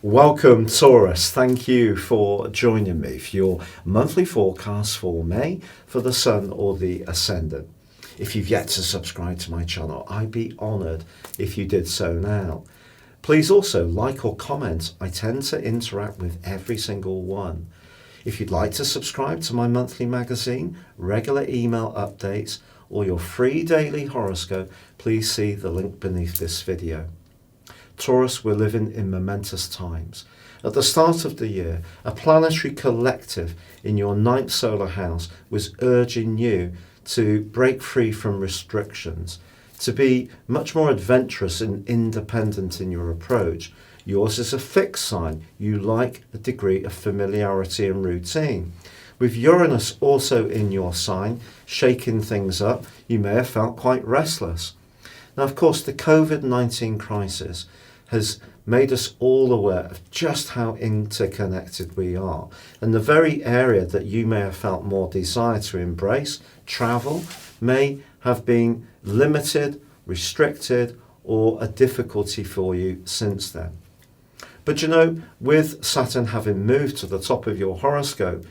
Welcome, Taurus. Thank you for joining me for your monthly forecast for May for the Sun or the Ascendant. If you've yet to subscribe to my channel, I'd be honoured if you did so now. Please also like or comment. I tend to interact with every single one. If you'd like to subscribe to my monthly magazine, regular email updates, or your free daily horoscope, please see the link beneath this video. Taurus, we're living in momentous times. At the start of the year, a planetary collective in your ninth solar house was urging you to break free from restrictions, to be much more adventurous and independent in your approach. Yours is a fixed sign. You like a degree of familiarity and routine. With Uranus also in your sign, shaking things up, you may have felt quite restless. Now, of course, the COVID-19 crisis has made us all aware of just how interconnected we are. And the very area that you may have felt more desire to embrace, travel, may have been limited, restricted, or a difficulty for you since then. But you know, with Saturn having moved to the top of your horoscope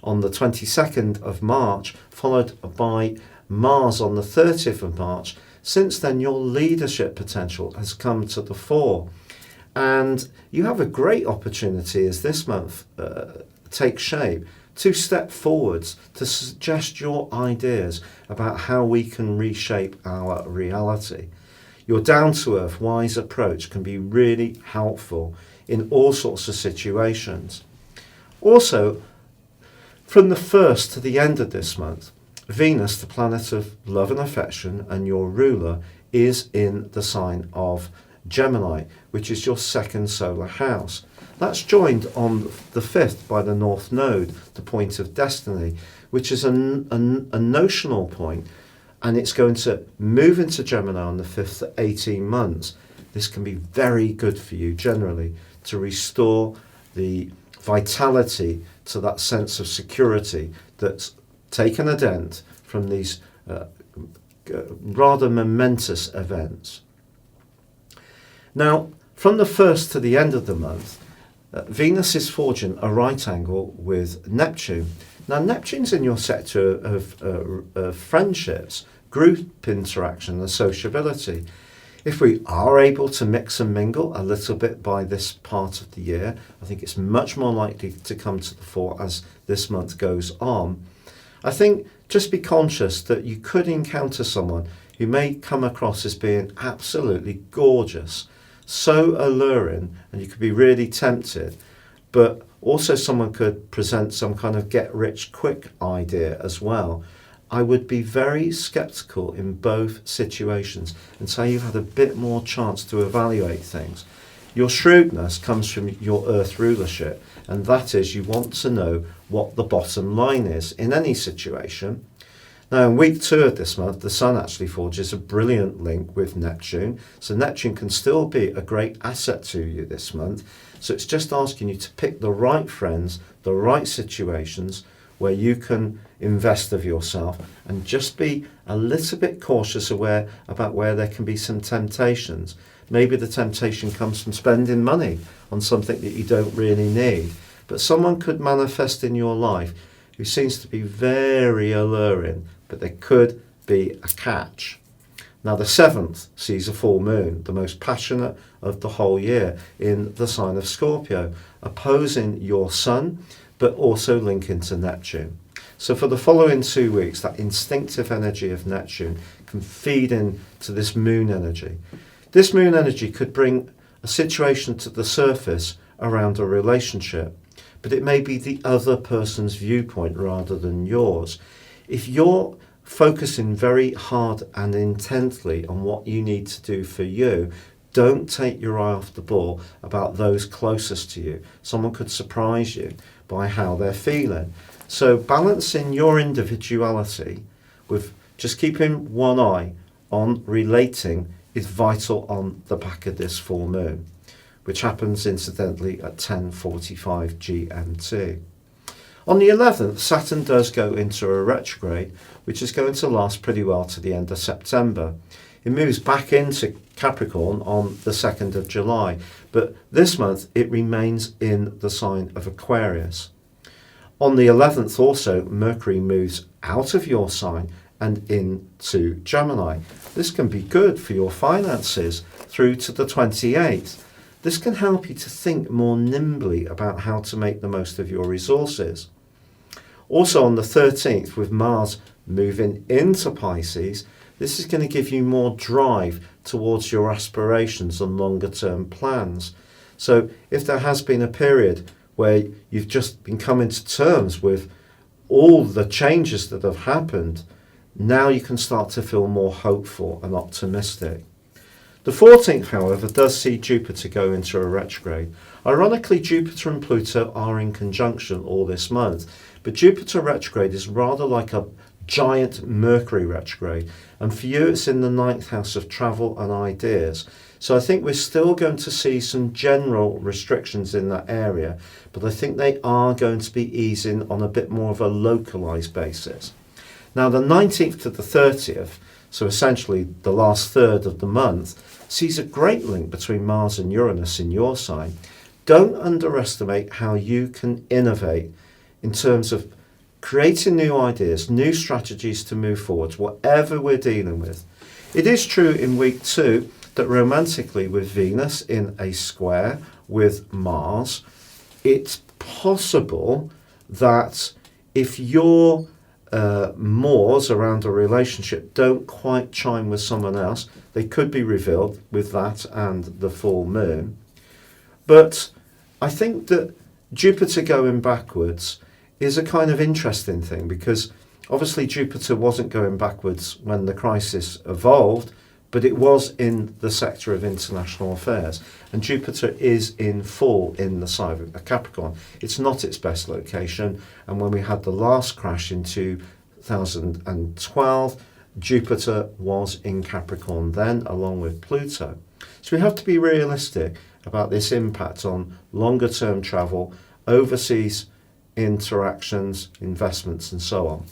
on the 22nd of March, followed by Mars on the 30th of March, since then your leadership potential has come to the fore. And you have a great opportunity as this month takes shape to step forwards to suggest your ideas about how we can reshape our reality. Your down-to-earth, wise approach can be really helpful in all sorts of situations. Also, from the 1st to the end of this month, Venus, the planet of love and affection and your ruler, is in the sign of Gemini, which is your second solar house. That's joined on the 5th by the North Node, the point of destiny, which is a notional point, and it's going to move into Gemini on the 5th for 18 months. This can be very good for you generally to restore the vitality to that sense of security that's taken a dent from these rather momentous events. Now, from the 1st to the end of the month, Venus is forging a right angle with Neptune. Now, Neptune's in your sector of friendships, group interaction and sociability. If we are able to mix and mingle a little bit by this part of the year, I think it's much more likely to come to the fore as this month goes on. I think just be conscious that you could encounter someone who may come across as being absolutely gorgeous, so alluring, and you could be really tempted, but also someone could present some kind of get-rich-quick idea as well. I would be very sceptical in both situations and say you've had a bit more chance to evaluate things. Your shrewdness comes from your Earth rulership, and that is you want to know what the bottom line is in any situation. Now, in week 2 of this month, the Sun actually forges a brilliant link with Neptune, so Neptune can still be a great asset to you this month. So it's just asking you to pick the right friends, the right situations where you can invest of yourself, and just be a little bit cautious aware about where there can be some temptations. Maybe the temptation comes from spending money on something that you don't really need, but someone could manifest in your life who seems to be very alluring, but there could be a catch. Now, the 7th sees a full moon, the most passionate of the whole year, in the sign of Scorpio, opposing your Sun, but also linking to Neptune. So for the following 2 weeks, that instinctive energy of Neptune can feed into this moon energy. This moon energy could bring a situation to the surface around a relationship, but it may be the other person's viewpoint rather than yours. If you're focusing very hard and intently on what you need to do for you, don't take your eye off the ball about those closest to you. Someone could surprise you by how they're feeling. So balancing your individuality with just keeping one eye on relating is vital on the back of this full moon, which happens incidentally at 10:45 GMT. On the 11th, Saturn does go into a retrograde, which is going to last pretty well to the end of September. It moves back into Capricorn on the 2nd of July, but this month it remains in the sign of Aquarius. On the 11th also, Mercury moves out of your sign and into Gemini. This can be good for your finances through to the 28th. This can help you to think more nimbly about how to make the most of your resources. Also on the 13th, with Mars moving into Pisces, this is going to give you more drive towards your aspirations and longer term plans. So if there has been a period where you've just been coming to terms with all the changes that have happened, now you can start to feel more hopeful and optimistic. The 14th, however, does see Jupiter go into a retrograde. Ironically, Jupiter and Pluto are in conjunction all this month, but Jupiter retrograde is rather like a giant Mercury retrograde, and for you it's in the 9th house of travel and ideas. So I think we're still going to see some general restrictions in that area, but I think they are going to be easing on a bit more of a localized basis. Now the 19th to the 30th, so essentially the last third of the month, sees a great link between Mars and Uranus in your sign. Don't underestimate how you can innovate in terms of creating new ideas, new strategies to move forward, whatever we're dealing with. It is true in week 2 that romantically, with Venus in a square with Mars, it's possible that if your mores around a relationship don't quite chime with someone else, they could be revealed with that and the full moon. But I think that Jupiter going backwards is a kind of interesting thing, because obviously Jupiter wasn't going backwards when the crisis evolved, but it was in the sector of international affairs, and Jupiter is in full in the sign of Capricorn. It's not its best location, and when we had the last crash in 2012, Jupiter was in Capricorn then, along with Pluto. So we have to be realistic about this impact on longer term travel, overseas interactions, investments and so on.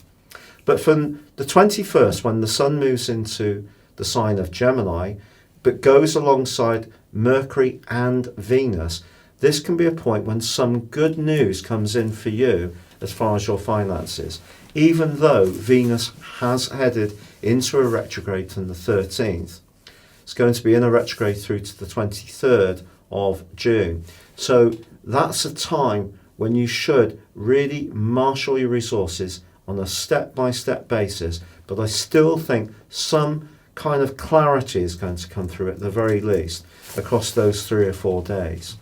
But from the 21st, when the Sun moves into the sign of Gemini, but goes alongside Mercury and Venus, this can be a point when some good news comes in for you as far as your finances, even though Venus has headed into a retrograde from the 13th. It's going to be in a retrograde through to the 23rd of June. So that's a time when you should really marshal your resources on a step-by-step basis, but I still think some kind of clarity is going to come through at the very least across those 3 or 4 days.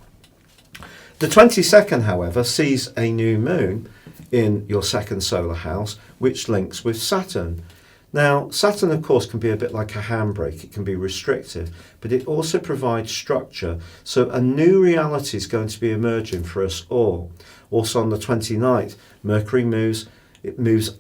The 22nd, however, sees a new moon in your second solar house, which links with Saturn. Now, Saturn, of course, can be a bit like a handbrake. It can be restrictive, but it also provides structure. So a new reality is going to be emerging for us all. Also on the 29th, Mercury moves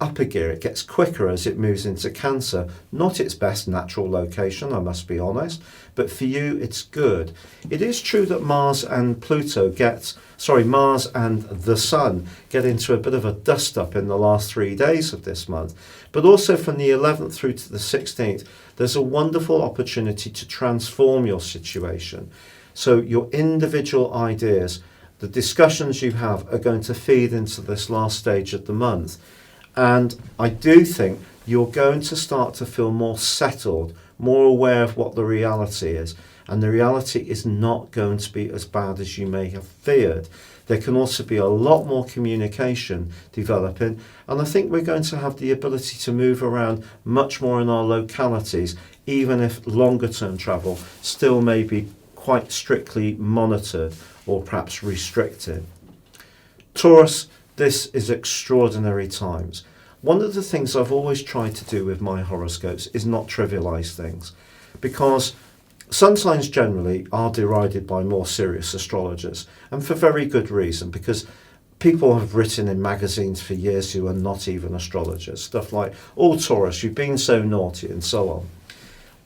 up a gear. It gets quicker as it moves into Cancer. Not its best natural location, I must be honest, but for you it's good. It is true that Mars and the Sun get into a bit of a dust-up in the last 3 days of this month, but also from the 11th through to the 16th, there's a wonderful opportunity to transform your situation. So your individual ideas, the discussions you have, are going to feed into this last stage of the month. And I do think you're going to start to feel more settled, more aware of what the reality is. And the reality is not going to be as bad as you may have feared. There can also be a lot more communication developing. And I think we're going to have the ability to move around much more in our localities, even if longer term travel still may be quite strictly monitored or perhaps restricted. Taurus, this is extraordinary times. One of the things I've always tried to do with my horoscopes is not trivialize things, because sun signs generally are derided by more serious astrologers, and for very good reason, because people have written in magazines for years who are not even astrologers, stuff like, "Oh Taurus, you've been so naughty," and so on.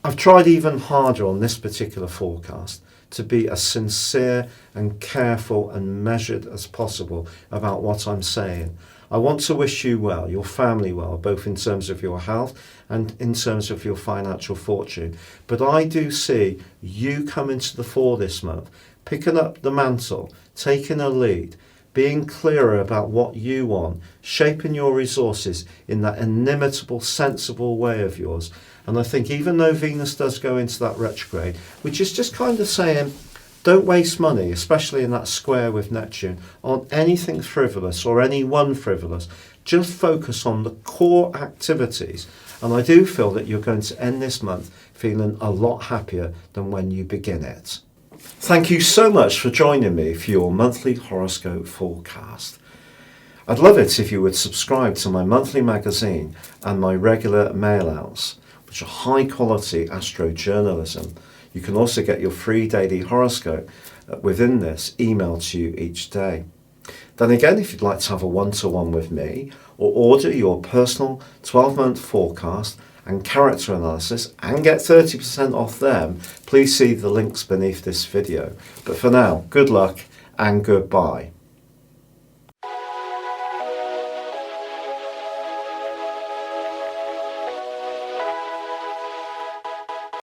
I've tried even harder on this particular forecast to be as sincere and careful and measured as possible about what I'm saying. I want to wish you well, your family well, both in terms of your health and in terms of your financial fortune. But I do see you come into the fore this month, picking up the mantle, taking a lead, being clearer about what you want, shaping your resources in that inimitable, sensible way of yours. And I think even though Venus does go into that retrograde, which is just kind of saying, don't waste money, especially in that square with Neptune, on anything frivolous or anyone frivolous. Just focus on the core activities. And I do feel that you're going to end this month feeling a lot happier than when you begin it. Thank you so much for joining me for your monthly horoscope forecast. I'd love it if you would subscribe to my monthly magazine and my regular mail-outs, which are high quality astro journalism. You can also get your free daily horoscope within this emailed to you each day. Then again, if you'd like to have a one-to-one with me or order your personal 12-month forecast and character analysis and get 30% off them, please see the links beneath this video. But for now, good luck and goodbye.